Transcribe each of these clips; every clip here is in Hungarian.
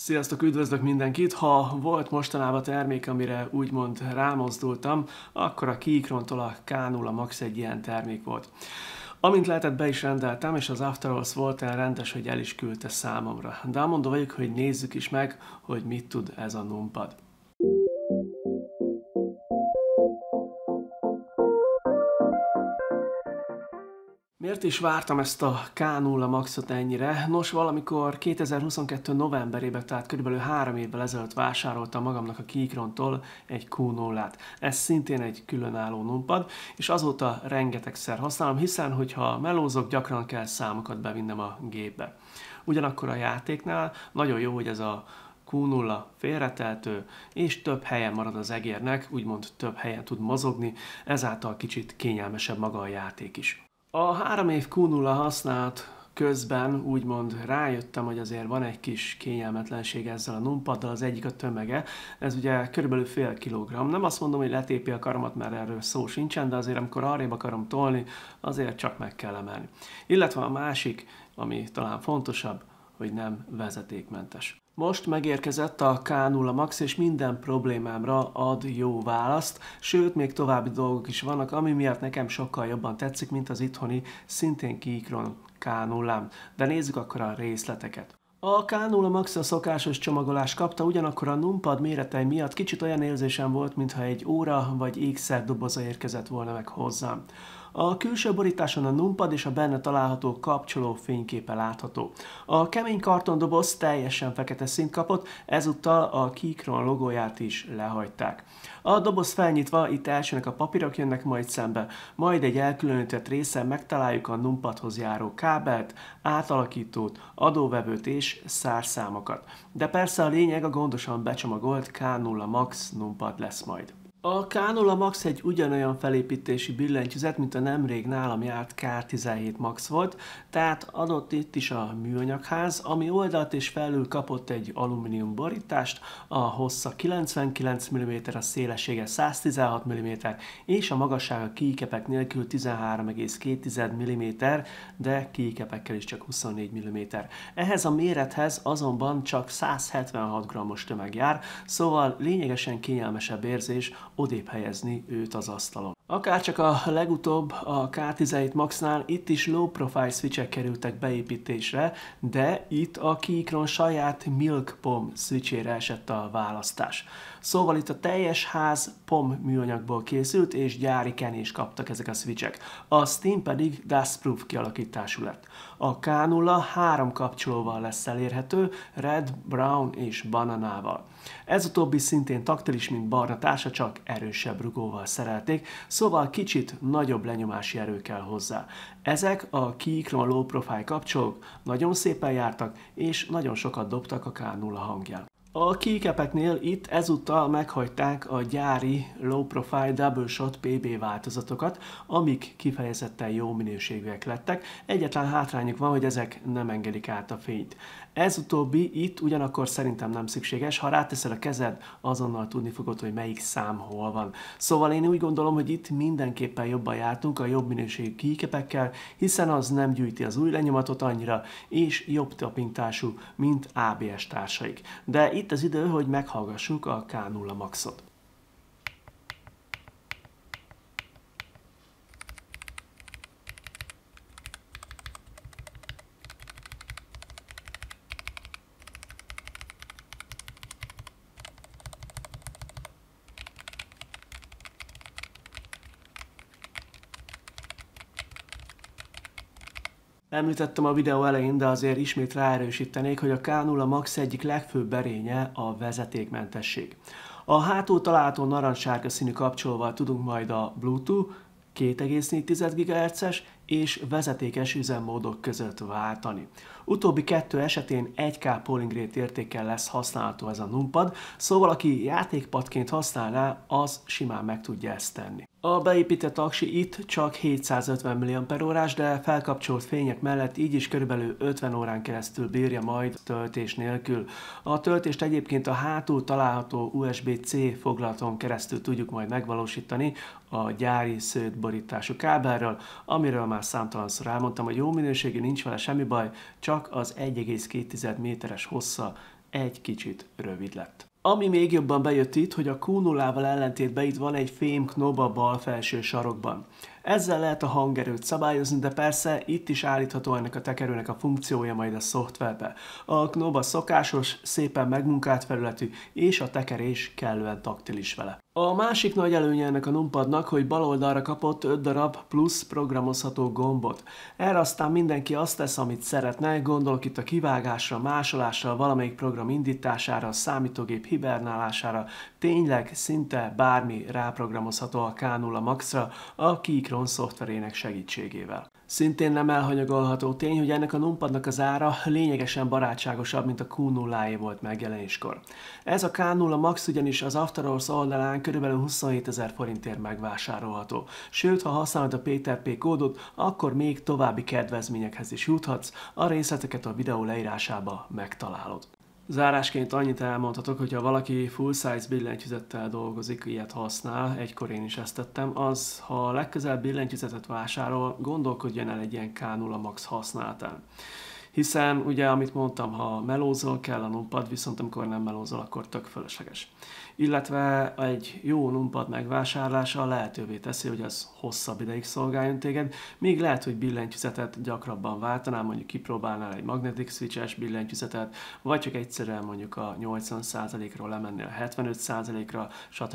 Sziasztok, üdvözlök mindenkit! Ha volt mostanában termék, amire úgymond rámozdultam, akkor a Keychron-tól a K0 Max egy ilyen termék volt. Amint lehetett, be is rendeltem, és az After All volt olyan rendes, hogy el is küldte számomra. De amondó vagyok, hogy nézzük is meg, hogy mit tud ez a numpad. Miért is vártam ezt a K0 Maxot ennyire? Nos, valamikor 2022. novemberében, tehát körülbelül 3 évvel ezelőtt vásároltam magamnak a Keychron-tól egy Q0-át. Ez szintén egy különálló numpad, és azóta rengetegszer használom, hiszen hogyha melózok, gyakran kell számokat bevinnem a gépbe. Ugyanakkor a játéknál nagyon jó, hogy ez a Q0 félreteltő, és több helyen marad az egérnek, úgymond több helyen tud mozogni, ezáltal kicsit kényelmesebb maga a játék is. A 3 év Q0 használat közben úgymond rájöttem, hogy azért van egy kis kényelmetlenség ezzel a numpaddal, az egyik a tömege, ez ugye körülbelül fél kilogramm. Nem azt mondom, hogy letépi a karomat, mert erről szó sincsen, de azért amikor arrébb akarom tolni, azért csak meg kell emelni. Illetve a másik, ami talán fontosabb, hogy nem vezetékmentes. Most megérkezett a K0 Max, és minden problémámra ad jó választ, sőt, még további dolgok is vannak, ami miatt nekem sokkal jobban tetszik, mint az itthoni, szintén Keychron K0-ám. De nézzük akkor a részleteket. A K0 Max a szokásos csomagolást kapta, ugyanakkor a numpad méretei miatt kicsit olyan érzésem volt, mintha egy óra vagy ékszer doboza érkezett volna meg hozzám. A külső borításon a numpad és a benne található kapcsoló fényképe látható. A kemény kartondoboz teljesen fekete színt kapott, ezúttal a Keychron logóját is lehagyták. A doboz felnyitva itt elsőnek a papírok jönnek majd szembe, majd egy elkülönített részen megtaláljuk a numpadhoz járó kábelt, átalakítót, adóvevőt és szárszámokat. De persze a lényeg a gondosan becsomagolt K0 Max numpad lesz majd. A K0 Max egy ugyanolyan felépítési billentyűzet, mint a nemrég nálam járt K17 Max volt, tehát adott itt is a műanyagház, ami oldalt és felül kapott egy alumínium borítást, a hossza 99 mm, a szélessége 116 mm, és a magassága keycapek nélkül 13,2 mm, de keycapekkel is csak 24 mm. Ehhez a mérethez azonban csak 176 g-os tömeg jár, szóval lényegesen kényelmesebb érzés odébb helyezni őt az asztalon. Akárcsak a legutóbb a K17 Maxnál itt is low profile switchek kerültek beépítésre, de itt a Keychron saját Milk POM switchére esett a választás. Szóval itt a teljes ház POM műanyagból készült, és gyári kenést kaptak ezek a switchek. A Steam pedig dustproof kialakítású lett. A K0 3 kapcsolóval lesz elérhető, red, brown és bananával. Ez utóbbi szintén taktilis, mint barna társa, csak erősebb rugóval szerelték, szóval kicsit nagyobb lenyomási erő kell hozzá. Ezek a Keychron low profile kapcsolók nagyon szépen jártak, és nagyon sokat dobtak a K0 hangján. A keycapeknél itt ezúttal meghagyták a gyári low profile double shot PB változatokat, amik kifejezetten jó minőségűek lettek. Egyetlen hátrányuk van, hogy ezek nem engedik át a fényt. Ez utóbbi itt ugyanakkor szerintem nem szükséges, ha ráteszed a kezed, azonnal tudni fogod, hogy melyik szám hol van. Szóval én úgy gondolom, hogy itt mindenképpen jobban jártunk a jobb minőségű keycapekkel, hiszen az nem gyűjti az új lenyomatot annyira, és jobb tapintású, mint ABS társaik. De itt az idő, hogy meghallgassuk a K0 Maxot. Említettem a videó elején, de azért ismét ráerősítenék, hogy a K0 Max egyik legfőbb erénye a vezetékmentesség. A hátul található narancssárga színű kapcsolóval tudunk majd a Bluetooth, 2,4 GHz-es és vezetékes üzemmódok között váltani. Utóbbi kettő esetén 1K polling rate értékkel lesz használható ez a numpad, szóval aki játékpadként használná, az simán meg tudja ezt tenni. A beépített aksi itt csak 750 mAh, de felkapcsolt fények mellett így is körülbelül 50 órán keresztül bírja majd töltés nélkül. A töltést egyébként a hátul található USB-C foglalaton keresztül tudjuk majd megvalósítani a gyári szőtborítású kábelről, amiről már számtalanszor elmondtam, hogy jó minőségű, nincs vele semmi baj, csak az 1,2 méteres hossza egy kicsit rövid lett. Ami még jobban bejött itt, hogy a Q0-val ellentétben itt van egy fém knob a bal felső sarokban. Ezzel lehet a hangerőt szabályozni, de persze itt is állítható ennek a tekerőnek a funkciója majd a szoftverbe. A knob a szokásos, szépen megmunkált felületű, és a tekerés kellően taktilis vele. A másik nagy előnye ennek a numpadnak, hogy bal oldalra kapott 5 darab plusz programozható gombot. Erre aztán mindenki azt tesz, amit szeretne, gondolok itt a kivágásra, másolásra, valamelyik program indítására, a számítógép hibernálására, tényleg szinte bármi ráprogramozható a K0 Max-ra a Keychron szoftverének segítségével. Szintén nem elhanyagolható tény, hogy ennek a numpadnak az ára lényegesen barátságosabb, mint a Q0-é volt megjelenéskor. Ez a K0 Max ugyanis az Afterhours oldalán körülbelül 27 000 forintért megvásárolható. Sőt, ha használod a P2P kódot, akkor még további kedvezményekhez is juthatsz, a részleteket a videó leírásába megtalálod. Zárásként annyit elmondhatok, hogy ha valaki full-size billentyűzettel dolgozik, ilyet használ, egykor én is ezt tettem, az, ha legközelebb billentyűzetet vásárol, gondolkodjon el egy ilyen K0 Max használatán. Hiszen ugye, amit mondtam, ha melózol, kell a numpad, viszont amikor nem melózol, akkor tök fölösleges. Illetve egy jó numpad megvásárlása lehetővé teszi, hogy az hosszabb ideig szolgáljon téged, még lehet, hogy billentyűzetet gyakrabban váltanál, mondjuk kipróbálnál egy magnetic switches billentyűzetet, vagy csak egyszerűen mondjuk a 80%-ról lemennél a 75%-ra,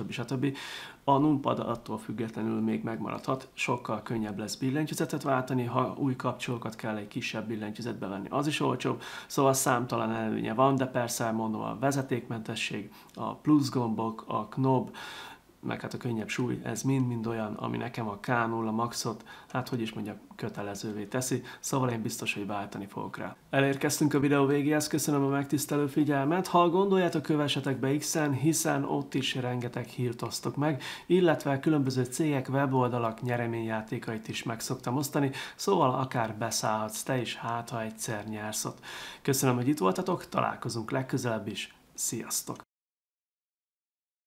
stb. A numpad attól függetlenül még megmaradhat, sokkal könnyebb lesz billentyűzetet váltani, ha új kapcsolókat kell egy kisebb billentyűzetbe venni, az is olcsóbb, szóval számtalan előnye van, de persze mondom, a vezetékmentesség, a plusz gombok, a knob, meg hát a könnyebb súly, ez mind-mind olyan, ami nekem a K0 Maxot, hát hogy is mondjam, kötelezővé teszi, szóval én biztos, hogy váltani fogok rá. Elérkeztünk a videó végéhez, köszönöm a megtisztelő figyelmet, ha gondoljátok, kövessetek be X-en, hiszen ott is rengeteg hírt osztok meg, illetve különböző cégek, weboldalak nyereményjátékait is meg szoktam osztani, szóval akár beszállhatsz te is, hát ha egyszer nyersz ott. Köszönöm, hogy itt voltatok, találkozunk legközelebb is, sziasztok!